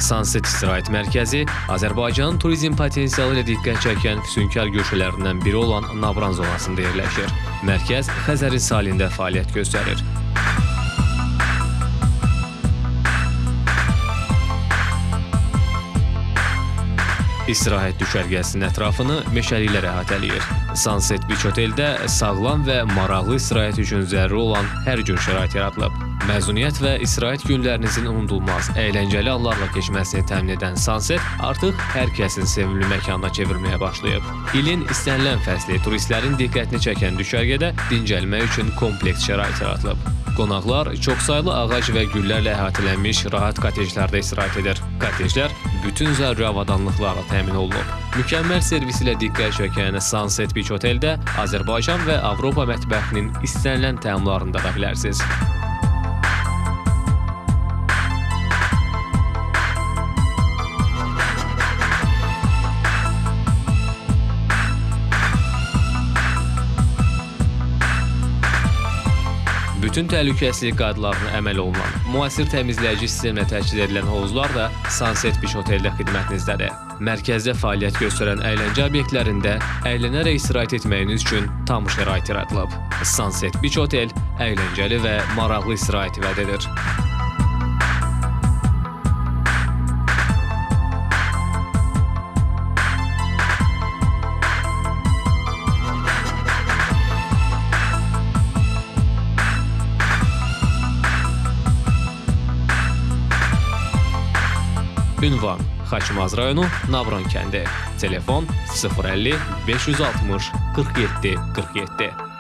Sunset istirahət mərkəzi Azərbaycanın turizm potensialı ilə diqqət çəkən füsunkar göçələrindən biri olan Navran zonasında yerləşir. Mərkəz Xəzərin sahilində fəaliyyət göstərir. İstirahət düşərgəsinin ətrafını meşəliklər əhatələyir. Sunset Beach oteldə sağlam və maraqlı istirahət üçün zəruri olan hər cür şərait yaradılıb. Məzuniyyət və istirahət günlərinizin unudulmaz, əyləncəli anlarla keçməsini təmin edən Sunset artıq hər kəsin sevimli məkanına çevrilməyə başlayıb. İlin istənilən fəsli turistlərin diqqətini çəkən düşərgədə dincəlmək üçün kompleks şərait yaradılıb. Qonaqlar çoxsaylı ağac və güllərlə əhatələnmiş rahat kotejlərdə istirahət edir. Kotejlər bütün zəruri avadanlıqlarla təmin olunub. Mükəmməl servis ilə diqqət çəkən Sunset Beach oteldə Azərbaycan və Avropa mətbəxinin istənilən təamlarını da bilərsiniz. Bütün təhlükəsizlik qaydalarına əməl olunan, müasir təmizləyici sistemlə təchiz edilən hovuzlar da Sunset Beach oteldə xidmətinizdədir. Mərkəzdə fəaliyyət göstərən əyləncə obyektlərində əylənərək istirahət etməyiniz üçün tam şərait yaradılıb. Sunset Beach otel əyləncəli və maraqlı istirahəti vəd edir. Ünvan: Xaçmaz rayonu, Navran kəndi. Telefon: 050 560 47 47.